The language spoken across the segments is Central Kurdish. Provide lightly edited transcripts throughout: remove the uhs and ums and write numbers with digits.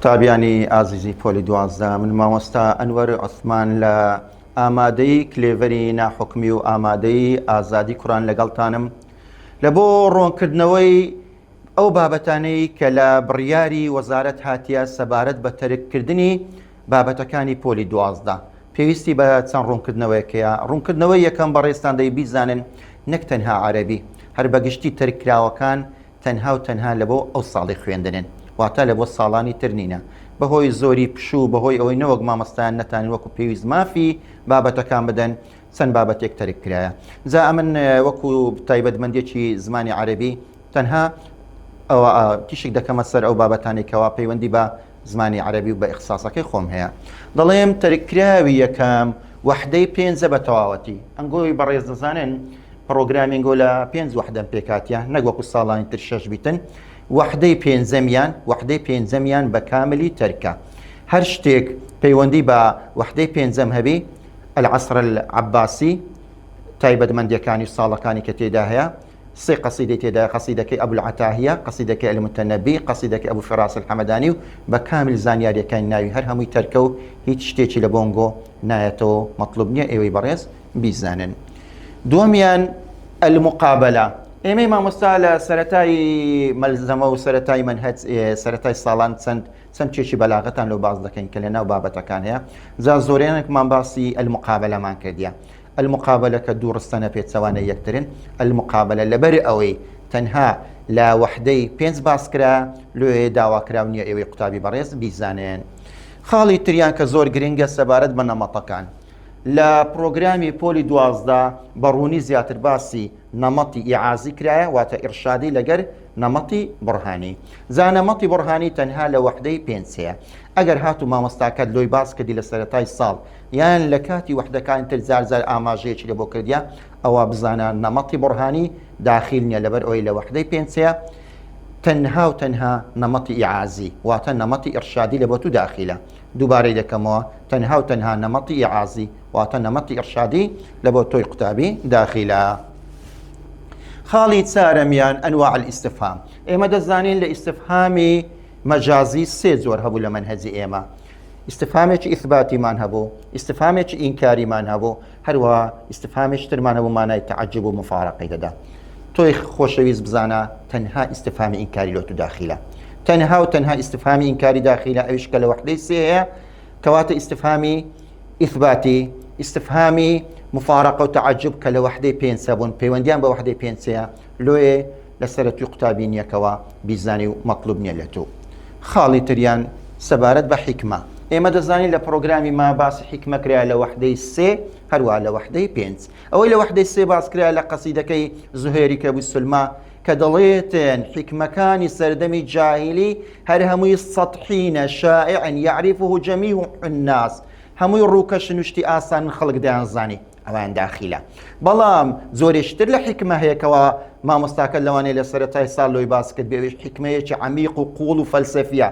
قوتابیانی ئازیزی پۆلی 12 من مامۆستا ئەنوەر عوسمان لە ئامادەی کلێڤەری ناحوکمی و ئامادەی ئازادی کوڕان لەگەڵتانم لە بۆ ڕوونکردنەوەی ئەو بابەتانەی کە لە بڕیاری وەزارەت هاتیە سەبارەت بە تەرککردنی بابەتەکانی پۆلی 12 پێویستی بە چەند ڕوونکردنەوەیەکەیە. ڕوونکردنەوەی یەکەم بەڕێستان دەی بیزانن نەک تەنها عەرەبی هەر بەگشتی تەرکراوەکان تەنها و تەنها لە بۆ ئەو ساڵی خوێندنن، واتە لە بۆ ساڵانی تر نینە، بەهۆی زۆری پشوو بەهۆی ئەوەی نەوەک مامۆستایان نەتوانین وەکو پێویست مافی بابەتەکان بدەن چەند بابەتێک تەرک کرایە. جا ئەمن وەکو تایبەتمەندێکی زمانی عەرەبی تەنها ئەوە تیشک دەکەمە سەر ئەو بابەتانێکەوە پەیوەندی بە زمانی عەرەبی و بە ئیخساسەکەی خۆم هەیە. دەڵێم تەرککراوی یەکەم وەحدەی پێنجە بە تەواوەتی. ئەنگۆی بەڕێز دەزانن پرۆگرامینگۆ لە 5 وەحدەم پێکاتیە، نەک وەکو ساڵانی تر 6 بیتن. وەحدەی پێنجەمیان بە کاملی تەرکە. هەر شتێک پەیوەندی بە وەحدەی پێنجەم هەبی العەسر العەباسی تایبەتمەندیەکانی ساڵەکانی کە تێدا هەیە، سێ قەسیدەی تێدا، قەسیدەکەی ئەبولعەتاهیە، قەسیدەکەی المتەنەبی، قەسیدەکەی ئەبو فراس الحەمەدانی و بە کامل زانیاریەکانی ناوی هەر هەمووی تەرکە و هیچ شتێکی لە بۆنگۆ نایەتەوە، مەطلوب نییە ئێوەی بەڕێز بیزانن. دووەمیان المقابلە. ئێمەی مامۆستا لە سەرەتای مەلزەمە و سەرەتای منهەج سەرەتای ساڵان چەند چێکی بەلاغەتان لەو باز دەکەین کە لە ناو بابەتەکان هەیە. جا زۆرێنێکمان باسی المقابلەمان کردیە. المقابلە کە دوو ڕستەنە پێچەوانە یەکترن. المقابلە لەبەر ئەوەی تەنها لە وەحدەی 5 باس کرا لێ داواکراو نییە ئێوەی قوتابی بەڕێز بیزانێن. خاڵی تریان کە زۆر گرنگە سەبارەت بە نەمەتەکان. لە پرۆگرامی پۆلی 12 بەڕوونی زیاتر باسی نەمەتی ئیعازی کرایە، واتە ئیرشادی لەگەر نەمەتی بورهانی. جا نەمەتی بورهانی تەنها لە وەحدەی 5 هەیە. ئەگەر هاتو مامۆستاکەت لۆی باس کردی لە سەرەتای ساڵ یان لە کاتی وەحدەکان تر زار ئاماژەیەکی لە بۆ کردیا، ئەوە بزانە نەمەتی بورهانی داخل نییە لەبەر ئەوەی لە وەحدەی 5 هەیە. تەنها و تەنها نەمەتی ئیعازی واتە نەمەتی ئیرشادی لە بۆ تو داخلە. دووبارەی دەکەمەوە، تەنها و تەنها نەمەتی ئیعازی واتە نەمەتی ئیرشادی لە بۆ تۆی قوتابی داخلە. خاڵی چارەمیان ئەنواع الاستفهام. ئێمە دەزانین لە ئیستفهامی مەجازی سێ جۆر هەبوو لە منهەجی ئێمە. ئیستفهامێکی ئیثباتیمان هەبوو، ئیستفهامێکی ئینکاریمان هەبوو، هەروەها ئیستفهامێکی ترمان هەبوو مانای تەعەجب و مفارەقەی دەدا. تۆی خۆشەویست بزانە تەنها ئیستفهامی ئینکاری لۆ تو داخلە. تەنها و تەنها ئیستفهامی ئینکاری داخلە، ئەویش کە لە وەحدەی سێ هەیە کەواتە ئیستفهامی ئیثباتی، ئیستفهامی مفارەقە و تەعەجب کە لە وەحدەی 5 بوون پەیوەندیان بە وەحدەی 5 لۆیە لە سەرەتی قوتابی نیەکەوە بیزانی و مەطلوب نییە لە تۆ. خاڵی تریان سەبارەت بە حیکمە. ئێمە دەزانین لە پرۆگرامی ما باسی حیکمە کرا لە وەحدەی 3 هەروە لە وەحدەی 5. ئەوەی لە وەحدەی 3 باس کرا لە قەسیدەکەی زوهێری کە بوسلما کە دەڵێتن حیکمەکانی سەردەمی جاهیلی هەر هەمووی سەطحینە شائعن یعریفه جەمیع الناس، هەمووی ڕووکەش نوشتی ئاسان خەڵک دەیانزانی، ئەوان داخلە. بەڵام زۆرێشتر لە حیکمە هەیەکەوە مامۆستاکە لەوانەیە لە سەرەتای ساڵ لۆی باس کرد بێوێش حیکمەیەکی عەمیق و قوڵ و فەلسەفیە،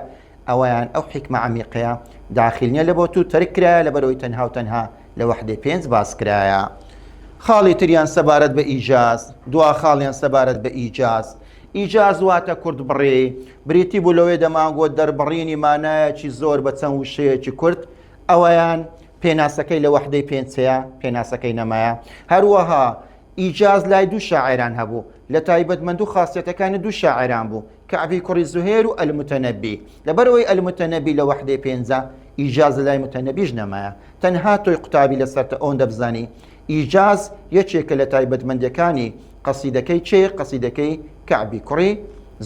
ئەویان ئەو حیکمە عەمیقەیە داخل نییە لە بۆ تو تەرک کرایە لەبەرەوەی تەنها و تەنها لە وەحدەی 5 باس کرایە. خاڵی تریان سەبارەت بە ئیجاز. دوا خاڵیان سەبارەت بە ئیجاز. ئیجاز واتە کورد بڕێ، بریتی بوو لەوێ دەمانگۆ دەربڕینی مانایەکی زۆر بە چەند وشەیەکی کورد، ئەوەیان پێناسەکەی لە وەحدەی 5 پێناسەکەی نەمایە. هەروەها ئیجاز لای دوو شاعران هەبوو، لە تایبەتمەند و خاصیەتەکانی دوو شاعران بوو، کەعبی کوڕی زوهێر و ئەلمتەنەبی. لەبەرەوەی ئەلمتەنەبی لە وەحدەی 5 ئیجاز لای متەنەبیش نەمایە. تەنها تۆی قوتابی لەسەرتە ئەوەن دەبزانی ئیجاز یەکێکە لە تایبەتمەندیەکانی قەسیدەکەی چێ؟ قەسیدەکەی کەعبی کوڕی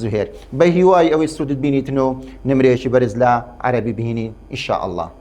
زوهێر. بە هیوای ئەوەی سوودت بینیتن و نمرەیەکی بەرز لە عەرەبی بهینی ئینشاء الله.